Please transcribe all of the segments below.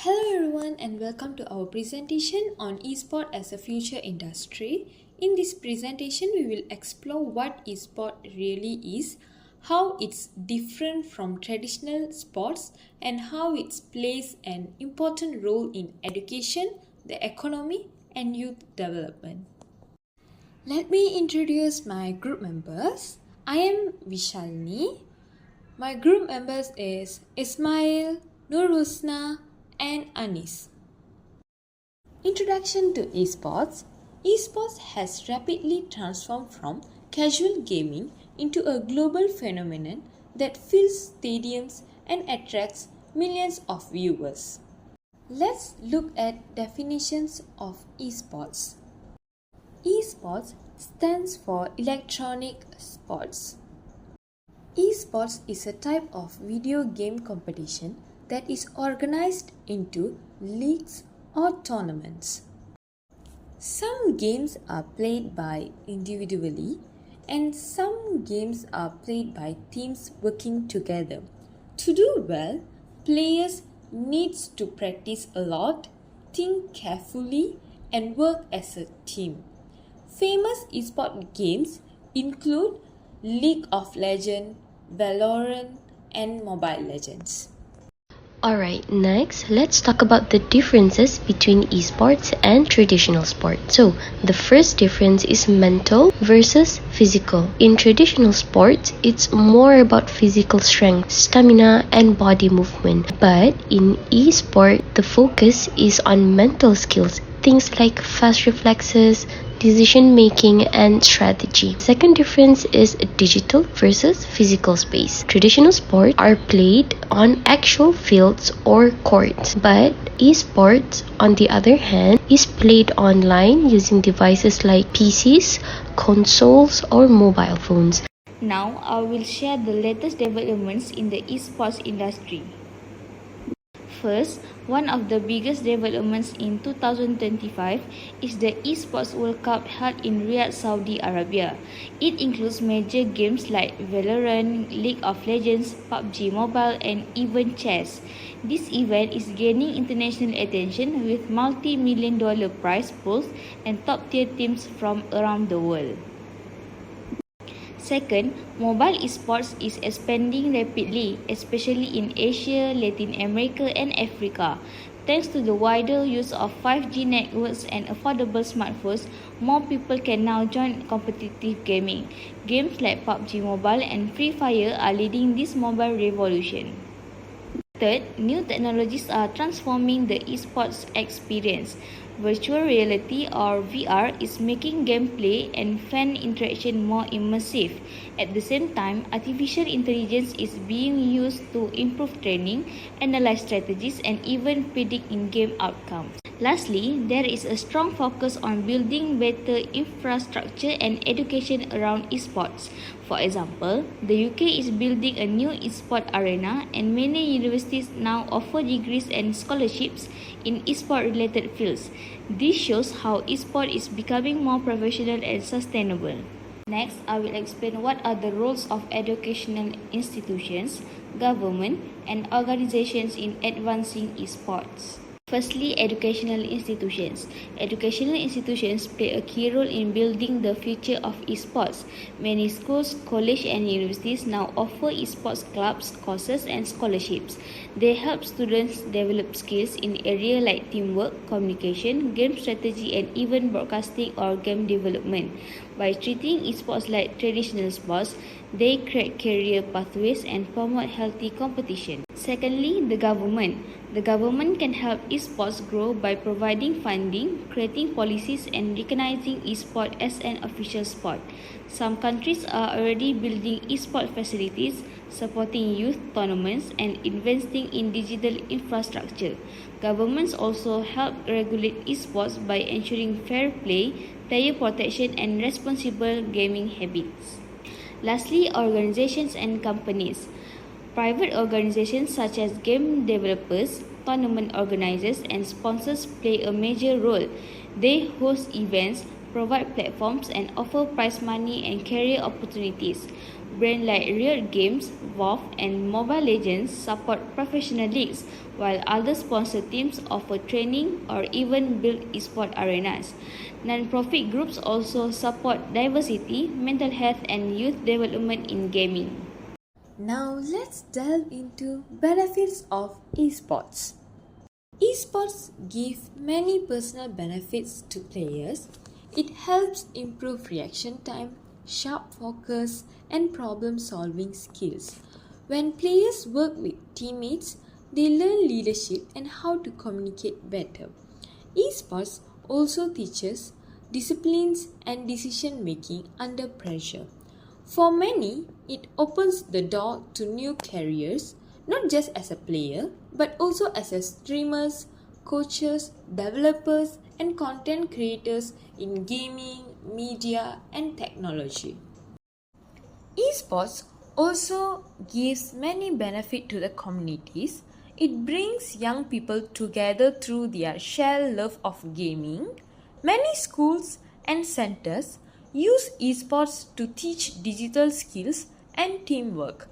Hello everyone and welcome to our presentation on eSport as a future industry. In this presentation we will explore what eSport really is, how it's different from traditional sports and how it plays an important role in education, the economy and youth development. Let me introduce my group members. I am Vishalini. My group members is Ismail, Nurhusna, and Anis. Introduction to esports. Esports has rapidly transformed from casual gaming into a global phenomenon that fills stadiums and attracts millions of viewers. Let's look at definitions of esports. Esports stands for electronic sports. Esports is a type of video game competition that is organized into leagues or tournaments. Some games are played by individually and some games are played by teams working together. To do well, players need to practice a lot, think carefully and work as a team. Famous esports games include League of Legends, Valorant, and Mobile Legends. Alright, next, let's talk about the differences between esports and traditional sports. So, the first difference is mental versus physical. In traditional sports, it's more about physical strength, stamina, and body movement. But in esport, the focus is on mental skills, things like fast reflexes, decision making and strategy. Second difference is digital versus physical space. Traditional sports are played on actual fields or courts, but esports, on the other hand, is played online using devices like PCs, consoles, or mobile phones. Now, I will share the latest developments in the esports industry. First, one of the biggest developments in 2025 is the eSports World Cup held in Riyadh, Saudi Arabia. It includes major games like Valorant, League of Legends, PUBG Mobile, and even chess. This event is gaining international attention with multi-million-dollar prize pools and top-tier teams from around the world. Second, mobile esports is expanding rapidly, especially in Asia, Latin America, and Africa. Thanks to the wider use of 5G networks and affordable smartphones, more people can now join competitive gaming. Games like PUBG Mobile and Free Fire are leading this mobile revolution. Third, new technologies are transforming the esports experience. Virtual reality or VR is making gameplay and fan interaction more immersive. At the same time, artificial intelligence is being used to improve training, analyze strategies, and even predict in-game outcomes. Lastly, there is a strong focus on building better infrastructure and education around esports. For example, the UK is building a new esports arena and many universities now offer degrees and scholarships in esport-related fields. This shows how esport is becoming more professional and sustainable. Next, I will explain what are the roles of educational institutions, government, and organizations in advancing esports. Firstly, educational institutions. Educational institutions play a key role in building the future of esports. Many schools, colleges, and universities now offer esports clubs, courses, and scholarships. They help students develop skills in areas like teamwork, communication, game strategy, and even broadcasting or game development. By treating esports like traditional sports, they create career pathways and promote healthy competition. Secondly, the government. The government can help esports grow by providing funding, creating policies, and recognizing esports as an official sport. Some countries are already building esports facilities, supporting youth tournaments, and investing in digital infrastructure. Governments also help regulate esports by ensuring fair play, player protection, and responsible gaming habits. Lastly, organizations and companies. Private organizations such as game developers, tournament organizers, and sponsors play a major role. They host events, provide platforms, and offer prize money and career opportunities. Brands like Riot Games, Valve, and Mobile Legends support professional leagues, while other sponsor teams offer training or even build esports arenas. Non-profit groups also support diversity, mental health, and youth development in gaming. Now let's delve into benefits of esports. Esports give many personal benefits to players. It helps improve reaction time, sharp focus, and problem solving skills. When players work with teammates, they learn leadership and how to communicate better. Esports also teaches disciplines and decision making under pressure. For many, it opens the door to new careers, not just as a player, but also as a streamers, coaches, developers, and content creators in gaming, media, and technology. Esports also gives many benefit to the communities. It brings young people together through their shared love of gaming. Many schools and centers use esports to teach digital skills and teamwork.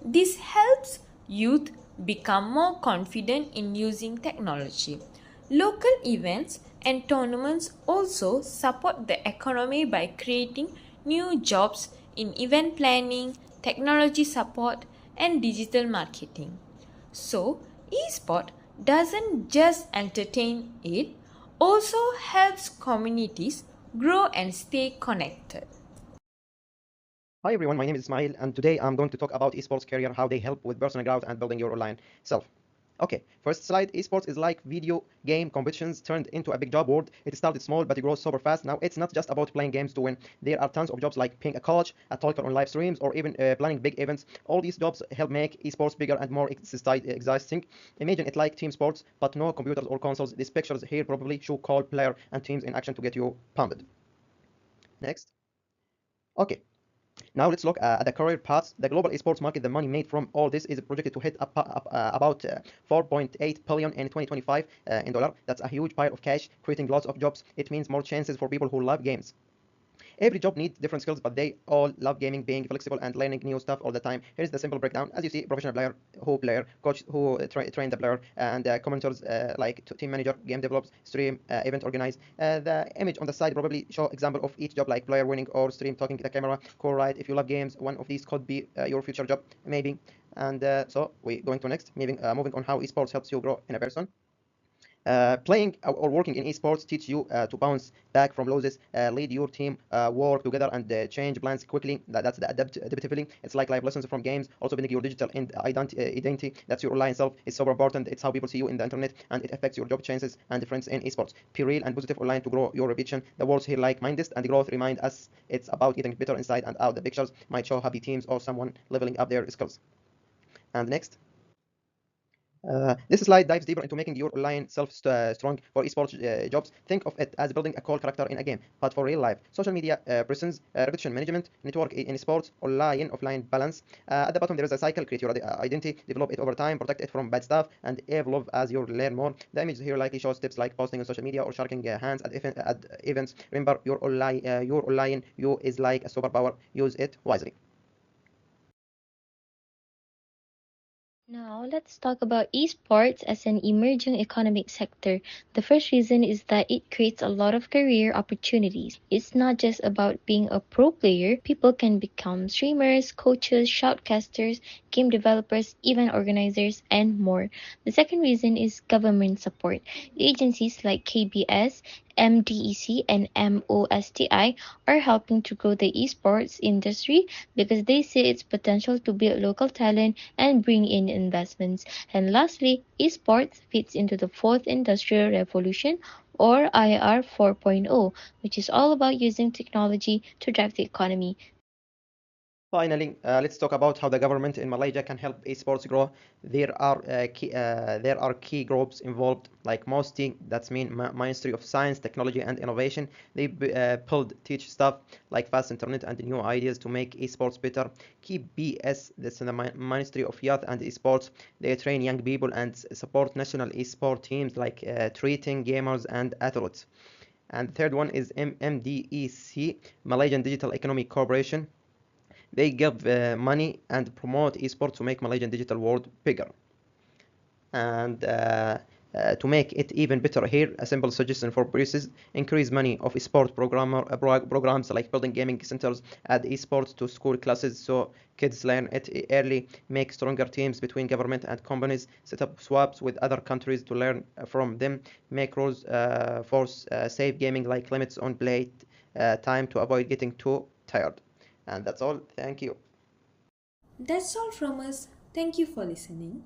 This helps youth become more confident in using technology. Local events and tournaments also support the economy by creating new jobs in event planning, technology support, and digital marketing. So, esport doesn't just entertain, it also helps communities grow and stay connected. Hi everyone, my name is Ismail, and today I'm going to talk about esports career, how they help with personal growth and building your online self. Okay, first slide, esports is like video game competitions turned into a big job world. It started small, but it grows super fast. Now, it's not just about playing games to win. There are tons of jobs like being a coach, a talker on live streams, or even planning big events. All these jobs help make esports bigger and more exciting. Imagine it like team sports, but no computers or consoles. These pictures here probably show call player and teams in action to get you pumped. Next. Okay, now let's look at the career paths. The global esports market, the money made from all this is projected to hit about 4.8 billion in 2025 in dollar. That's a huge pile of cash, creating lots of jobs. It means more chances for people who love games. Every job needs different skills, but they all love gaming, being flexible, and learning new stuff all the time. Here's the simple breakdown. As you see, professional player, coach who train the player, and commenters like team manager, game develops, stream, event organize. The image on the side probably show example of each job, like player winning or stream talking to the camera. Cool, right? If you love games, one of these could be your future job, maybe. And so we going to next, moving on how esports helps you grow in a person. Playing or working in esports teach you to bounce back from losses, lead your team, work together, and change plans quickly. That's the adaptability. It's like life lessons from games. Also, building your digital identity. That's your online self. It's super important. It's how people see you in the internet, and it affects your job chances and difference in esports. Be real and positive online to grow your reputation. The words here like mindest and growth remind us it's about getting better inside and out. The pictures might show happy teams or someone leveling up their skills. And next. This slide dives deeper into making your online self strong for esports jobs. Think of it as building a core character in a game, but for real life. Social media presence, reputation management, network in sports, online, offline balance. At the bottom, there is a cycle. Create your identity, develop it over time, protect it from bad stuff, and evolve as you learn more. The image here likely shows tips like posting on social media or shaking hands at events. Remember, your online you is like a superpower. Use it wisely. Now, let's talk about esports as an emerging economic sector. The first reason is that it creates a lot of career opportunities. It's not just about being a pro player, people can become streamers, coaches, shoutcasters, game developers, event organizers, and more. The second reason is government support. Agencies like KBS, MDEC, and MOSTI are helping to grow the esports industry because they see its potential to build local talent and bring in investments. And lastly, esports fits into the fourth industrial revolution or IR 4.0, which is all about using technology to drive the economy. Finally, let's talk about how the government in Malaysia can help esports grow. There are key groups involved, like MOSTI, that's mean Ministry of Science, Technology and Innovation. They build, teach stuff like fast internet and new ideas to make esports better. Key BS, that's the Ministry of Youth and Esports. They train young people and support national esport teams like treating gamers and athletes. And the third one is MDEC, Malaysian Digital Economic Corporation. They give money and promote esports to make Malaysian digital world bigger. And to make it even better here, a simple suggestion for prices: increase money of sport programs like building gaming centers, add esports to school classes so kids learn it early, make stronger teams between government and companies, set up swaps with other countries to learn from them, make rules for safe gaming like limits on play time to avoid getting too tired. And that's all. Thank you. That's all from us. Thank you for listening.